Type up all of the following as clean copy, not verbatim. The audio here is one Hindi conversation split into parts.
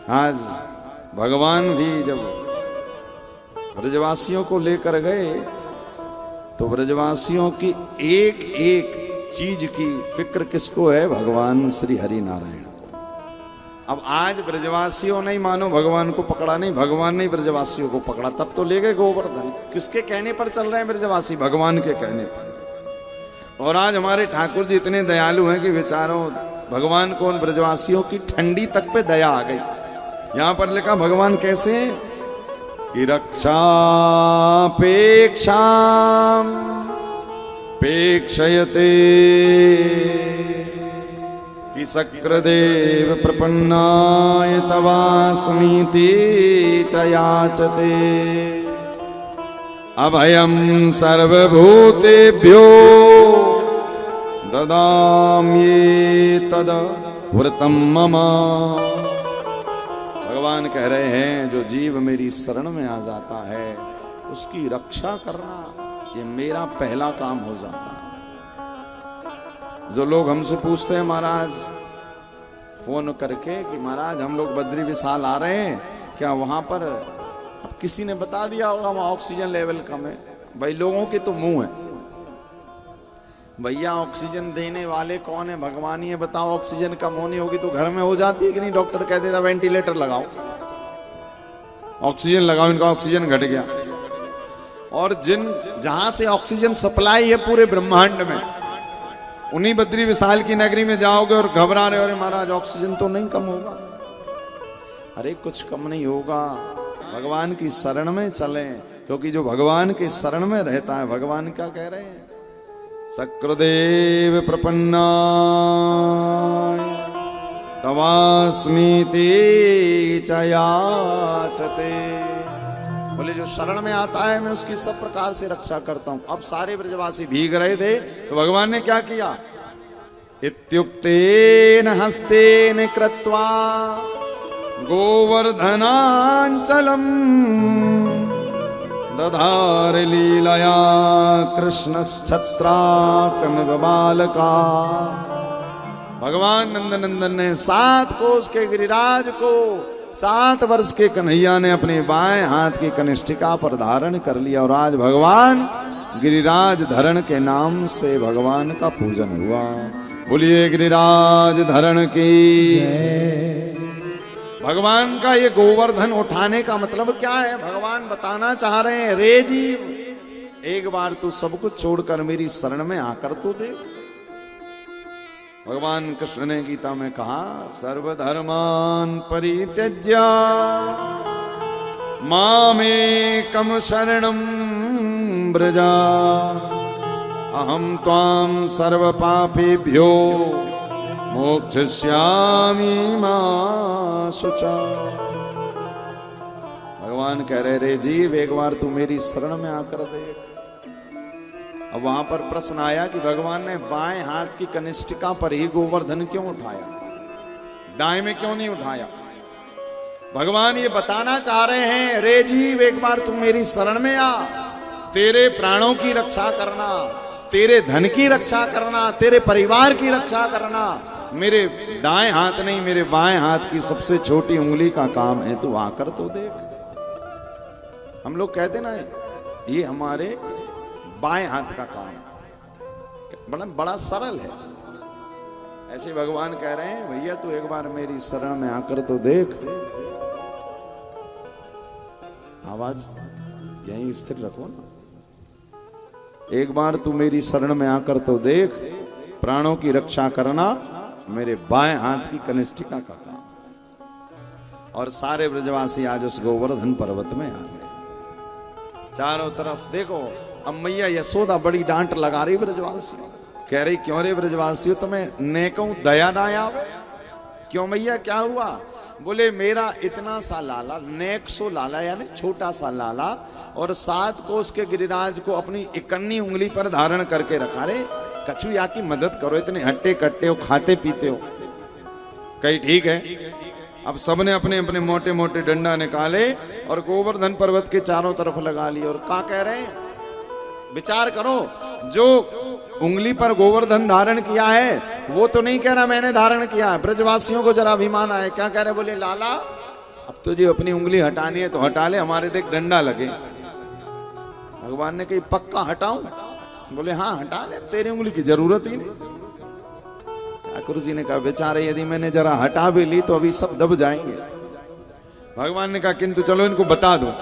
आज भगवान भी जब ब्रजवासियों को लेकर गए तो ब्रजवासियों की एक एक चीज की फिक्र किसको है? भगवान श्री हरि नारायण को। अब आज ब्रजवासियों ने मानो भगवान को पकड़ा नहीं, भगवान ने ब्रजवासियों को पकड़ा, तब तो ले गए गोवर्धन। किसके कहने पर चल रहे हैं ब्रजवासी? भगवान के कहने पर। और आज हमारे ठाकुर जी इतने दयालु हैं कि बेचारों भगवान को उन ब्रजवासियों की ठंडी तक पे दया आ गई। यहां पर लिखा भगवान कैसे कि रक्षापेक्षा पेक्षयते कि शक्रदेव प्रपन्नाय तवास्मीति च याचते अभयं सर्वभूतेभ्यो ददाम्ये तद व्रतम मम। भगवान कह रहे हैं जो जीव मेरी शरण में आ जाता है उसकी रक्षा करना ये मेरा पहला काम हो जाता है। जो लोग हमसे पूछते हैं महाराज फोन करके कि महाराज हम लोग बद्री विशाल आ रहे हैं, क्या वहां पर अब किसी ने बता दिया होगा वहां ऑक्सीजन लेवल कम है? भाई लोगों के तो मुंह है, भैया ऑक्सीजन देने वाले कौन है? भगवान ही है। बताओ ऑक्सीजन कम होनी होगी तो घर में हो जाती है कि नहीं? डॉक्टर कह देता वेंटिलेटर लगाओ, ऑक्सीजन लगाओ, इनका ऑक्सीजन घट गया। और जहां से ऑक्सीजन सप्लाई है पूरे ब्रह्मांड में, उन्हीं बद्री विशाल की नगरी में जाओगे और घबरा रहे हो, अरे महाराज ऑक्सीजन तो नहीं कम होगा। अरे कुछ कम नहीं होगा, भगवान की शरण में चलें, क्योंकि जो भगवान के शरण में रहता है, भगवान क्या कह रहे हैं? शक्रदेव प्रपन्नाय तवास्मीति च याचते। बोले जो शरण में आता है मैं उसकी सब प्रकार से रक्षा करता हूं। अब सारे ब्रजवासी भीग रहे थे तो भगवान ने क्या किया? इत्युक्तेन हस्तेन कृत्वा गोवर्धनांचलम दधार लीलया कृष्णश्छत्राकमिव बालका। भगवान नंदनंदन ने 7 कोस के गिरिराज को 7 वर्ष के कन्हैया ने अपने बाएं हाथ की कनिष्ठिका पर धारण कर लिया। और आज भगवान गिरिराज धरण के नाम से भगवान का पूजन हुआ। बोलिए गिरिराज धरण की। भगवान का ये गोवर्धन उठाने का मतलब क्या है? भगवान बताना चाह रहे हैं रे जीव, एक बार तू सब कुछ छोड़कर मेरी शरण में आकर तो देख। भगवान कृष्ण ने गीता में कहा सर्वधर्मान परित्यज्य मामेकं शरणं व्रजा अहं त्वां सर्व पापेभ्यो मोक्षयिष्यामि मा शुचा। भगवान कह रहे रे जीव एक बार तू मेरी शरण में आकर देख। अब वहां पर प्रश्न आया कि भगवान ने बाएं हाथ की कनिष्ठिका पर ही गोवर्धन क्यों उठाया, दाएं में क्यों नहीं उठाया? भगवान ये बताना चाह रहे हैं रे जीव एक बार तू मेरी शरण में आ, तेरे प्राणों की रक्षा करना, तेरे धन की रक्षा करना, तेरे परिवार की रक्षा करना मेरे दाएं हाथ नहीं मेरे बाएं हाथ की सबसे छोटी उंगली का काम है, तू आकर तो देख। हम लोग कहते ना ये हमारे बाएं हाथ का काम बड़ा सरल है, ऐसे भगवान कह रहे हैं भैया तू एक बार मेरी शरण में आकर तो देख। आवाज यहीं स्थिर रखो ना। एक बार तू मेरी शरण में आकर तो देख, प्राणों की रक्षा करना मेरे बाएं हाथ की कनिष्ठिका का काम। और सारे ब्रजवासी आज उस गोवर्धन पर्वत में आ गए। चारों तरफ देखो, अब मैया यशोदा बड़ी डांट लगा रही ब्रजवासियों, कह रही क्यों रे ब्रजवासियों तुम्हें नेकों दया ना आवे? क्यों मैया क्या हुआ? बोले मेरा इतना सा लाला, नेक सो लाला यानी छोटा सा लाला, और 7 कोस के गिरिराज को अपनी इकन्नी उंगली पर धारण करके रखा। रे कछुया की मदद करो, इतने हट्टे कट्टे हो, खाते पीते हो। कहीं ठीक है। अब सबने अपने अपने मोटे मोटे डंडा निकाले और गोवर्धन पर्वत के चारों तरफ लगा लिए। और क्या कह रहे हैं? विचार करो, जो उंगली पर गोवर्धन धारण किया है वो तो नहीं कह रहा मैंने धारण किया है। ब्रजवासियों को जरा अभिमान आए, क्या कह रहे? बोले लाला अब तुझे अपनी उंगली हटानी है तो हटा ले, हमारे देख डंडा लगे। भगवान ने कही पक्का हटाऊं? बोले हाँ हटा ले, तेरी उंगली की जरूरत ही नहीं। ठाकुर जी ने कहा बेचारे यदि मैंने जरा हटा भी ली तो अभी सब दब जाएंगे। भगवान ने कहा किंतु चलो इनको बता दो।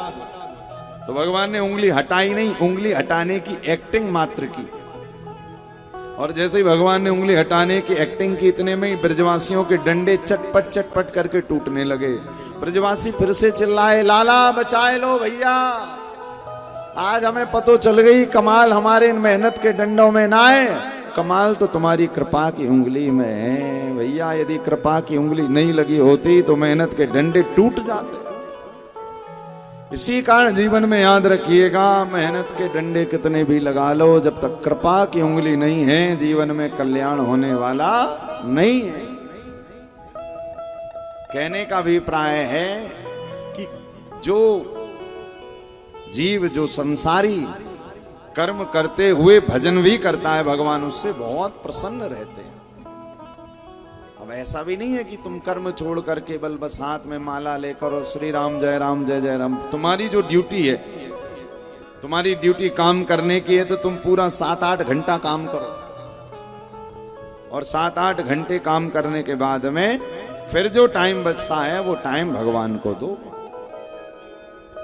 तो भगवान ने उंगली हटाई नहीं, उंगली हटाने की एक्टिंग मात्र की। और जैसे ही भगवान ने उंगली हटाने की एक्टिंग की, इतने में ही ब्रजवासियों के डंडे चटपट करके टूटने लगे। ब्रजवासी फिर से चिल्लाए लाला बचाए लो भैया, आज हमें पतो चल गई कमाल हमारे इन मेहनत के डंडों में ना है, कमाल तो तुम्हारी कृपा की उंगली में है। भैया यदि कृपा की उंगली नहीं लगी होती तो मेहनत के डंडे टूट जाते। इसी कारण जीवन में याद रखिएगा, मेहनत के डंडे कितने भी लगा लो, जब तक कृपा की उंगली नहीं है जीवन में कल्याण होने वाला नहीं है। कहने का अभिप्राय है कि जो जीव, जो संसारी कर्म करते हुए भजन भी करता है, भगवान उससे बहुत प्रसन्न रहते हैं। अब ऐसा भी नहीं है कि तुम कर्म छोड़ कर केवल बस हाथ में माला लेकर और श्री राम जय जय राम, तुम्हारी जो ड्यूटी है, तुम्हारी ड्यूटी काम करने की है तो तुम पूरा 7-8 घंटा काम करो, और 7-8 घंटे काम करने के बाद में फिर जो टाइम बचता है वो टाइम भगवान को दो।